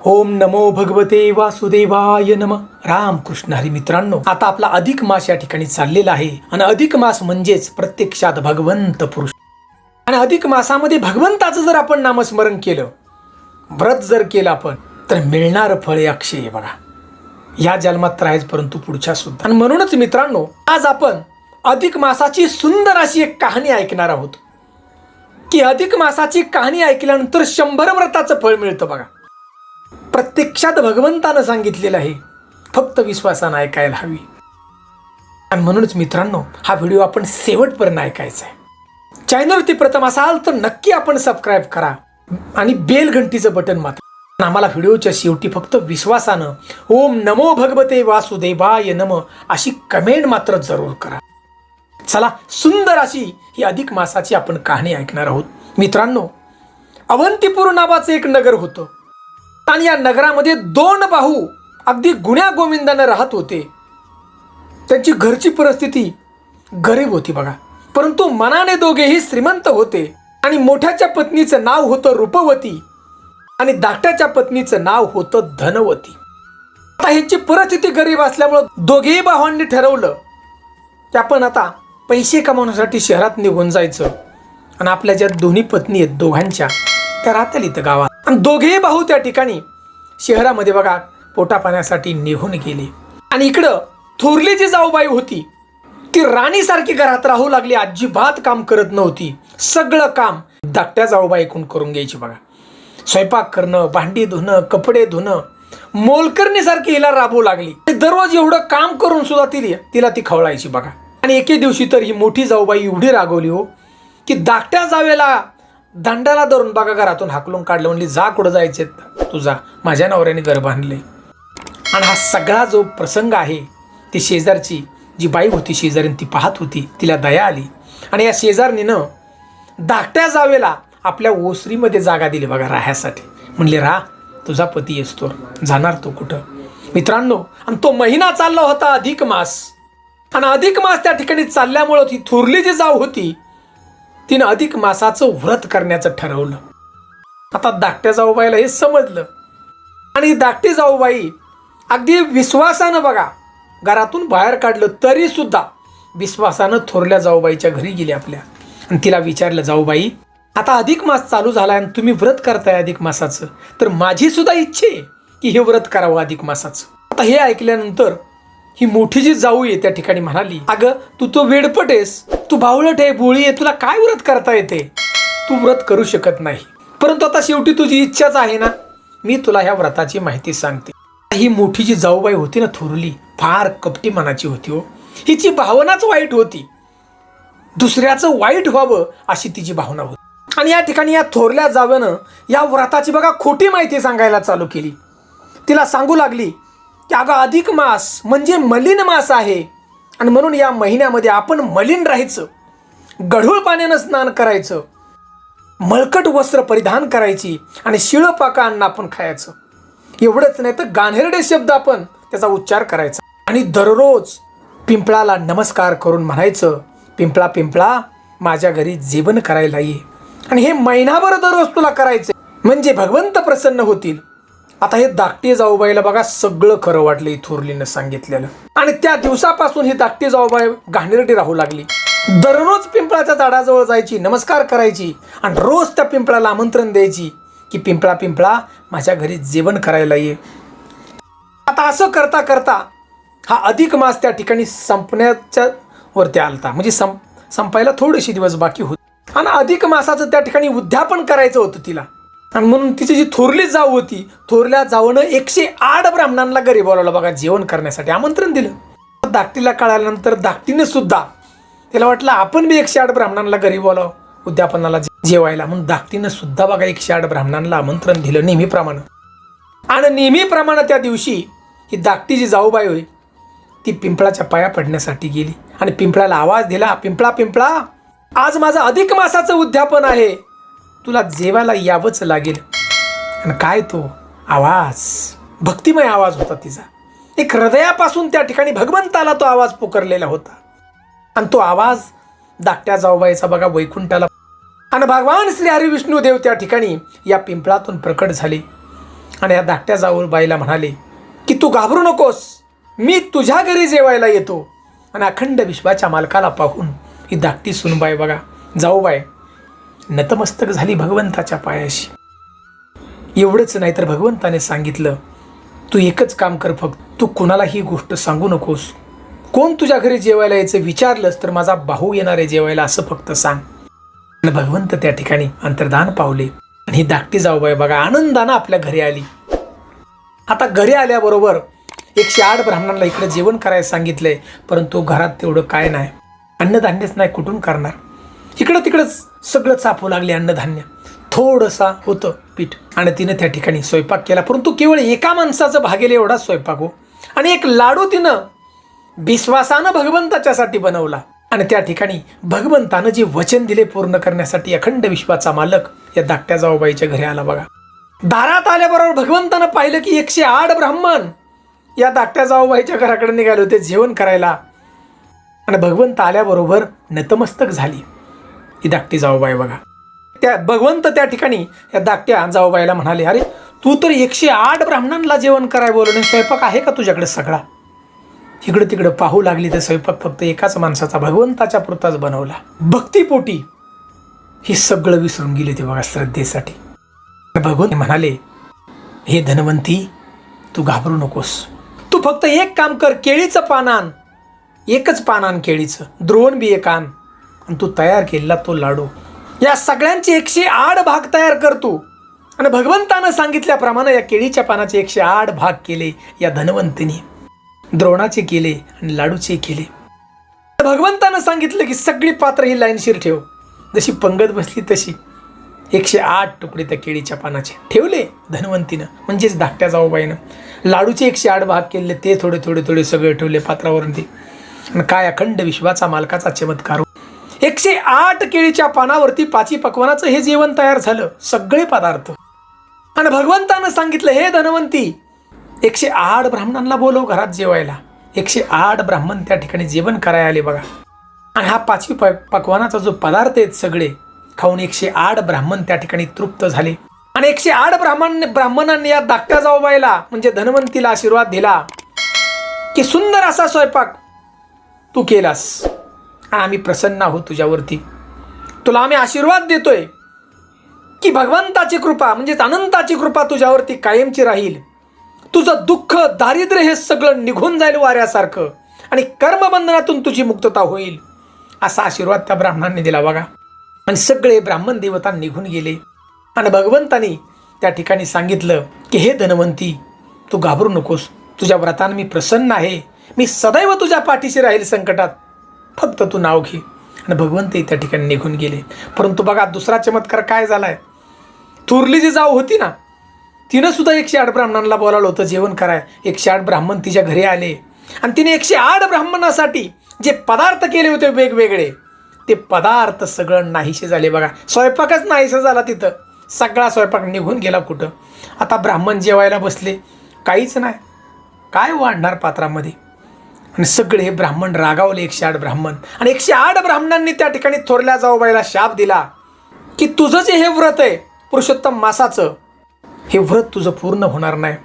ओम नमो भगवते वासुदेवाय नम. रामकृष्ण हरी. मित्रांनो, आता आपला अधिक मास या ठिकाणी चाललेला आहे आणि अधिक मास म्हणजेच प्रत्यक्षात भगवंत पुरुष. आणि अधिक मासामध्ये भगवंताचं जर आपण नामस्मरण केलं, व्रत जर केलं आपण, तर मिळणार फळ हे अक्षय आहे बघा. या जन्मात तर आहेच, परंतु पुढच्या सुद्धा. आणि म्हणूनच मित्रांनो, आज आपण अधिक मासाची सुंदर अशी एक कहाणी ऐकणार आहोत की अधिक मासाची कहाणी ऐकल्यानंतर 100 व्रताचं फळ मिळतं बघा. प्रत्यक्षात भगवंतानं सांगितलेलं आहे, फक्त विश्वासानं ऐकायला हवी. आणि म्हणूनच मित्रांनो, हा व्हिडिओ आपण शेवटपर्यंत ऐकायचा आहे. चॅनलवरती प्रथम असाल तर नक्की आपण सबस्क्राईब करा आणि बेल घंटीचं बटन मात्र. आम्हाला व्हिडिओच्या शेवटी फक्त विश्वासानं ओम नमो भगवते वासुदेवाय नम अशी कमेंट मात्र जरूर करा. चला, सुंदर अशी ही अधिक मासाची आपण कहाणी ऐकणार आहोत. मित्रांनो, अवंतीपूर नावाचं एक नगर होतं आणि या नगरामध्ये 2 भाऊ अगदी गुण्या गोविंदानं राहत होते. त्यांची घरची परिस्थिती गरीब होती बघा, परंतु मनाने दोघेही श्रीमंत होते. आणि मोठ्याच्या पत्नीचं नाव होतं रूपवती आणि धाकट्याच्या पत्नीचं नाव होतं धनवती. आता ह्याची परिस्थिती गरीब असल्यामुळं दोघेही भावांनी ठरवलं की आपण आता पैसे कमावण्यासाठी शहरात निघून जायचं. आणि आपल्या ज्या दोन्ही पत्नी आहेत दोघांच्या, त्या राहतील इथं गावात. आणि दोघेही भाऊ त्या ठिकाणी शहरामध्ये बघा पोटा पाण्यासाठी निघून गेले. आणि इकडं थोरली जी जाऊबाई होती, ती राणीसारखी घरात राहू लागली. अजिबात काम करत नव्हती. सगळं काम धाकट्या जाऊबाईकडून करून घ्यायची बघा. स्वयंपाक करणं, भांडी धुणं, कपडे धुणं, मोलकरणीसारखी हिला राबवू लागली. दररोज एवढं काम करून सुद्धा तिला ती खवळायची बघा. आणि एके दिवशी तर ही मोठी जाऊबाई एवढी रागवली हो की धाकट्या जावेला दंडाला धरून बघा घरातून हाकलून काढलं. म्हणली, जा कुठं जायचे तुझा, माझ्या नवऱ्याने घर बांधले. आणि हा सगळा जो प्रसंग आहे, ती शेजारची जी बाई होती शेजारीन, ती पाहत होती. तिला दया आली आणि या शेजारणीनं धाकट्या जावेला आपल्या ओसरीमध्ये जागा दिली बघा राहण्यासाठी. म्हणले, राह, तुझा पती असतो, जाणार तो कुठं. मित्रांनो, आणि तो महिना चालला होता अधिक मास. आणि अधिक मास त्या ठिकाणी चालल्यामुळं ती थोरली जी जाऊ होती, तिनं अधिक मासाचं व्रत करण्याचं ठरवलं. आता धाकट्या जाऊबाईला हे समजलं आणि धाकटी जाऊबाई अगदी विश्वासानं बघा घरातून बाहेर काढलं, तरी सुद्धा विश्वासानं थोरल्या जाऊबाईच्या घरी गेली आपल्या. आणि तिला विचारलं, जाऊबाई, आता अधिक मास चालू झाला आणि तुम्ही व्रत करताय अधिक मासाचं, तर माझी सुद्धा इच्छा आहे की हे व्रत करावं अधिक मासाचं. आता हे ऐकल्यानंतर ही मोठी जी जाऊ आहे त्या ठिकाणी म्हणाली, अगं तू तो वेडपट आहेस, तू बावळट आहे, बोळी आहे, तुला काय व्रत करता येते, तू व्रत करू शकत नाही. परंतु आता शेवटी तुझी इच्छाच आहे ना, मी तुला ह्या व्रताची माहिती सांगते. ही मोठी जी जाऊबाई होती ना थोरली, फार कपटी मनाची होती हो. हिची भावनाच वाईट होती, दुसऱ्याचं वाईट व्हावं अशी तिची भावना होती. आणि या ठिकाणी या थोरल्या जावेनं या व्रताची बघा खोटी माहिती सांगायला चालू केली. तिला सांगू लागली की अगं अधिक मास म्हणजे मलिन मास आहे आणि म्हणून या महिन्यामध्ये आपण मलिन राहायचं, गढूळ पाण्यानं स्नान करायचं, मळकट वस्त्र परिधान करायची आणि शिळपाका अन्न आपण खायचं. एवढंच नाही तर गाणेरडे शब्द आपण त्याचा उच्चार करायचा. आणि दररोज पिंपळाला नमस्कार करून म्हणायचं, पिंपळा पिंपळा माझ्या घरी जेवण करायला ये. आणि हे महिनाभर दररोज तुला करायचं, म्हणजे भगवंत प्रसन्न होतील. आता हे धाकटी जाऊबाईला बघा सगळं खरं वाटलं थोरलीनं सांगितलेलं. आणि त्या दिवसापासून ही धाकटी जाऊबाई घाणेरडी राहू लागली. दररोज पिंपळाच्या झाडाजवळ जायची, नमस्कार करायची आणि रोज त्या पिंपळाला आमंत्रण द्यायची की पिंपळा पिंपळा माझ्या घरी जेवण करायला ये. आता असं करता करता हा अधिक मास त्या ठिकाणी संपण्याच्या वरती आलता, म्हणजे संपायला थोडेसे दिवस बाकी होते. आणि अधिक मासाचं त्या ठिकाणी उद्यापन करायचं होतं तिला. आणि म्हणून तिची जी थोरली जाऊ होती, थोरल्या जाऊनं 108 ब्राह्मणांना घरी बोलावलं बघा जेवण करण्यासाठी, आमंत्रण दिलं. धाकटीला कळाल्यानंतर धाकटीने सुद्धा, तिला वाटलं आपण बी 108 ब्राह्मणांना घरी बोलावं उद्यापनाला जेवायला, म्हणून धाकटीनं सुद्धा बघा 108 ब्राह्मणांना आमंत्रण दिलं नेहमीप्रमाणे. आणि नेहमीप्रमाणे त्या दिवशी ही धाकटी जी जाऊबाई होई, ती पिंपळाच्या पाया पडण्यासाठी गेली आणि पिंपळाला आवाज दिला, पिंपळा पिंपळा आज माझं अधिक मासाचं उद्यापन आहे, तुला जेवायला यावंच लागेल. आणि काय तो आवाज, भक्तिमय आवाज होता तिचा. एक हृदयापासून त्या ठिकाणी भगवंताला तो आवाज पुकारलेला होता. आणि तो आवाज धाकट्या जाऊबाईचा बघा वैकुंठाला. आणि भगवान श्री हरी विष्णू देव त्या ठिकाणी या पिंपळातून प्रकट झाले. आणि या धाकट्या जाऊबाईला म्हणाले की तू घाबरू नकोस, मी तुझ्या घरी जेवायला येतो. आणि अखंड विश्वाच्या मालकाला पाहून ही धाकटी सुनबाई बघा, जाऊबाई नतमस्तक झाली भगवंताच्या पायाशी. एवढंच नाही तर भगवंताने सांगितलं, तू एकच काम कर, फक्त तू कोणाला ही गोष्ट सांगू नकोस. कोण तुझ्या घरी जेवायला यायचं विचारलंस तर माझा भाऊ येणार आहे जेवायला असं फक्त सांग. आणि भगवंत त्या ठिकाणी अंतर्धान पावले आणि ही धाकटी जाऊबाई बघा आनंदानं आपल्या घरी आली. आता घरी आल्याबरोबर 108 ब्राह्मणांना इकडे जेवण करायला सांगितलंय, परंतु घरात तेवढं काय नाही, अन्नधान्यच नाही, कुठून करणार. इकडं तिकडंच सगळं चापू लागले अन्नधान्य, थोडंसा होतं पीठ. आणि तिनं त्या ठिकाणी स्वयंपाक केला, परंतु केवळ एका माणसाचं भागेल एवढाच स्वयंपाक हो. आणि एक लाडू तिनं विश्वासानं भगवंताच्यासाठी बनवला. आणि त्या ठिकाणी भगवंतानं जे वचन दिले पूर्ण करण्यासाठी अखंड विश्वाचा मालक या धाकट्या जाऊबाईच्या घरी आला बघा. दारात आल्याबरोबर भगवंतानं पाहिलं की 108 ब्राह्मण या धाकट्या जाऊबाईच्या घराकडे निघाले होते जेवण करायला. आणि भगवंत आल्याबरोबर नतमस्तक झाली ही धाकटी जाऊबाई बघा. त्या भगवंत त्या ठिकाणी या धाकट्या जाऊबाईला म्हणाले, अरे तू तर 108 ब्राह्मणांना जेवण कराय बोलवलं, स्वयंपाक आहे का तुझ्याकडे सगळा. इकडं तिकडं पाहू लागली तर स्वयंपाक फक्त एकाच माणसाचा भगवंताच्या पुरताच बनवला. भक्तीपोटी हे सगळं विसरून गेले ते बघा श्रद्धेसाठी. भगवंत म्हणाले, हे धनवंती तू घाबरू नकोस, तू फक्त एक काम कर, केळीचं पान आण, एकच पान आण केळीचं, द्रोण बी एक आण, आणि तू तयार केलेला तो लाडू या सगळ्यांचे 108 भाग तयार कर तू. आणि भगवंतानं सांगितल्याप्रमाणे या केळीच्या पानाचे 108 भाग केले या धनवंतीने, द्रोणाचे केले आणि लाडूचे केले. भगवंतानं सांगितलं की सगळी पात्र ही लाईनशीर ठेव, जशी पंगत बसली तशी 108 तुकडे त्या केळीच्या पानाचे ठेवले धनवंतीनं, म्हणजेच धाकट्या जाऊबाईनं. लाडूचे 108 भाग केले, ते थोडे थोडे थोडे सगळे ठेवले पात्रावरून. ते आणि काय अखंड विश्वाचा मालकाचा चमत्कार. 108 केळीच्या पानावरती 5 पक्वानाचं हे जेवण तयार झालं, सगळे पदार्थ. आणि भगवंतानं सांगितलं, हे धनवंती 108 ब्राह्मणांना बोलव घरात जेवायला. 108 ब्राह्मण त्या ठिकाणी जेवण करायला आले बघा. आणि हा 5 पक्वानाचा जो पदार्थ आहेत सगळे खाऊन 108 ब्राह्मण त्या ठिकाणी तृप्त झाले. आणि 108 ब्राह्मणांनी या धाकट्या जाऊबाईला म्हणजे धनवंतीला आशीर्वाद दिला की सुंदर असा स्वयंपाक तू केलास, आम्ही प्रसन्न आहोत तुझ्यावरती, तुला आम्ही आशीर्वाद देतोय की भगवंताची कृपा म्हणजेच अनंताची कृपा तुझ्यावरती कायमची राहील. तुझं दुःख दारिद्र्य हे सगळं निघून जाईल वाऱ्यासारखं आणि कर्मबंधनातून तुझी मुक्तता होईल, असा आशीर्वाद त्या ब्राह्मणांनी दिला बघा. आणि सगळे ब्राह्मण देवता निघून गेले. आणि भगवंतानी त्या ठिकाणी सांगितलं की हे धनवंती तू घाबरू नकोस, तुझ्या व्रतानं मी प्रसन्न आहे, मी सदैव तुझ्या पाठीशी राहील संकटात, फक्त तू नाव घे. आणि भगवंत त्या ठिकाणी निघून गेले. परंतु बघा दुसरा चमत्कार काय झालाय, थोरली जी जाऊ होती ना, तिनं सुद्धा 108 ब्राह्मणांना बोलावलं होतं जेवण कराय. 108 ब्राह्मण तिच्या घरी आले आणि तिने 108 ब्राह्मणासाठी जे पदार्थ केले होते वेगवेगळे, ते पदार्थ सगळं नाहीसे झाले बघा. स्वयंपाकच नाहीसा झाला तिथं, सगळा स्वयंपाक निघून गेला कुठं. आता ब्राह्मण जेवायला बसले, काहीच नाही, काय वाढणार पात्रामध्ये. आणि सगळे हे ब्राह्मण रागावले 108 ब्राह्मण. आणि 108 ब्राह्मणांनी त्या ठिकाणी थोरल्या जाऊबाईला शाप दिला की तुझं जे हे व्रत आहे पुरुषोत्तम मासाचं, हे व्रत तुझं पूर्ण होणार नाही,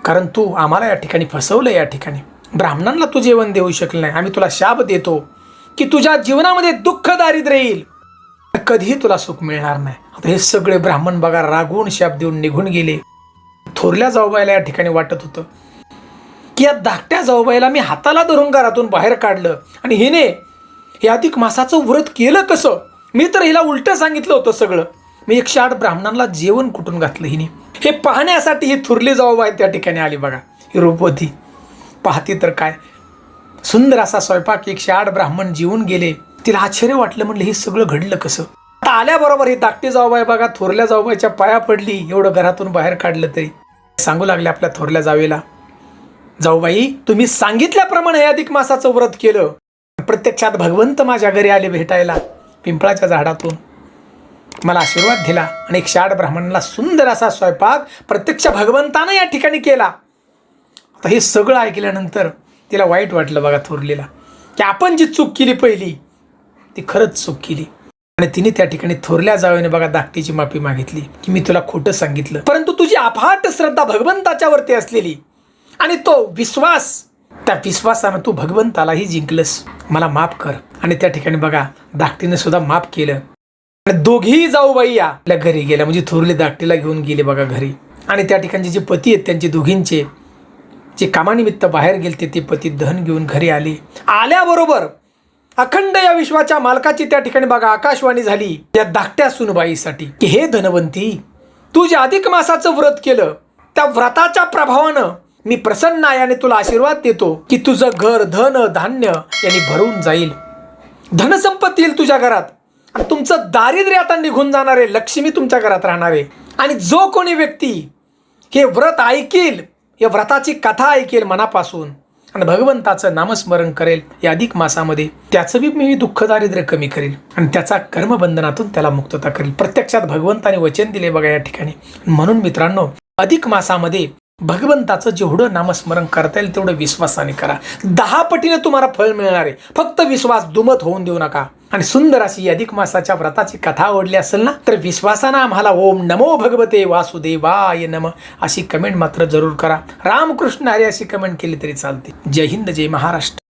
कारण तू आम्हाला या ठिकाणी फसवलं, या ठिकाणी ब्राह्मणांना तू जेवण देऊ शकलं नाही. आम्ही तुला शाप देतो की तुझ्या जीवनामध्ये दुःख दारिद्र्य येईल, कधीही तुला सुख मिळणार नाही. आता हे सगळे ब्राह्मण बघा रागवून शाप देऊन निघून गेले. थोरल्या जाऊबाईला या ठिकाणी वाटत होतं की या धाकट्या जाऊबाईला मी हाताला धरून घरातून बाहेर काढलं आणि हिने हे अधिक मासाचं व्रत केलं कसं. मी तर हिला उलटं सांगितलं होतं सगळं. मी 108 ब्राह्मणांना जेवण कुठून घातलं हिने. हे पाहण्यासाठी ही थोरली जाऊबाई त्या ठिकाणी आली बघा. ही रूपवती पाहती तर काय सुंदर असा स्वयंपाक, 108 ब्राह्मण जेवून गेले. तिला आश्चर्य वाटलं, म्हणलं हे सगळं घडलं कसं. आता आल्याबरोबर ही धाकटी जाऊबाई बघा थोरल्या जाऊबाईच्या पाया पडली. एवढं घरातून बाहेर काढलं तरी सांगू लागले आपल्या थोरल्या जावेला, जाऊबाई तुम्ही सांगितल्याप्रमाणे हे अधिक मासाचं व्रत केलं. प्रत्यक्षात भगवंत माझ्या घरी आले भेटायला पिंपळाच्या झाडातून, मला आशीर्वाद दिला आणि 108 ब्राह्मणांना सुंदर असा स्वयंपाक प्रत्यक्ष भगवंतानं या ठिकाणी केला. आता हे सगळं ऐकल्यानंतर तिला वाईट वाटलं बघा थोरलीला, की आपण जी चूक केली पहिली ती खरंच चूक केली. आणि तिने त्या ठिकाणी थोरल्या जावेने बघा धाकटीची माफी मागितली की मी तुला खोटं सांगितलं, परंतु तुझी अफाट श्रद्धा भगवंताच्यावरती असलेली आणि तो विश्वास, त्या विश्वासानं तू भगवंतालाही जिंकलंस. मला माफ कर. आणि त्या ठिकाणी बघा धाकटीने सुद्धा माफ केलं. आणि दोघीही जाऊबाई आपल्या घरी गेल्या, म्हणजे थोरली धाकटीला घेऊन गेले बघा घरी. आणि त्या ठिकाणचे जे पती आहेत त्यांचे दोघींचे जे कामानिमित्त बाहेर गेलते ते पती धन घेऊन घरी आले. आल्याबरोबर अखंड या विश्वाच्या मालकाची त्या ठिकाणी बघा आकाशवाणी झाली या धाकट्या सुनबाईसाठी की हे धनवंती, तू जे अधिक मासाचं व्रत केलं त्या व्रताच्या प्रभावानं मी प्रसन्न आहे आणि तुला आशीर्वाद देतो की तुझं घर धन धान्य यांनी भरून जाईल, धनसंपत्ती येईल तुझ्या घरात आणि तुमचं दारिद्र्य आता निघून जाणार आहे, लक्ष्मी तुमच्या घरात राहणार आहे. आणि जो कोणी व्यक्ती हे व्रत ऐकेल, या व्रताची कथा ऐकेल मनापासून आणि भगवंताचं नामस्मरण करेल या अधिक मासामध्ये, त्याचं बी मी दुःख दारिद्र्य कमी करेल आणि त्याचा कर्मबंधनातून त्याला मुक्तता करेल. प्रत्यक्षात भगवंताने वचन दिले बघा या ठिकाणी. म्हणून मित्रांनो, अधिक मासामध्ये भगवंताचं जेवढं नामस्मरण करता येईल तेवढं विश्वासाने करा. 10 पटीने तुम्हाला फळ मिळणार आहे. फक्त विश्वास दुमत होऊन देऊ नका. आणि सुंदर अशी अधिक मासाच्या व्रताची कथा आवडली असेल ना, तर विश्वासानं आम्हाला ओम नमो भगवते वासुदेवाय नमः अशी कमेंट मात्र जरूर करा. रामकृष्ण हरी अशी कमेंट केली तरी चालते. जय हिंद, जय महाराष्ट्र.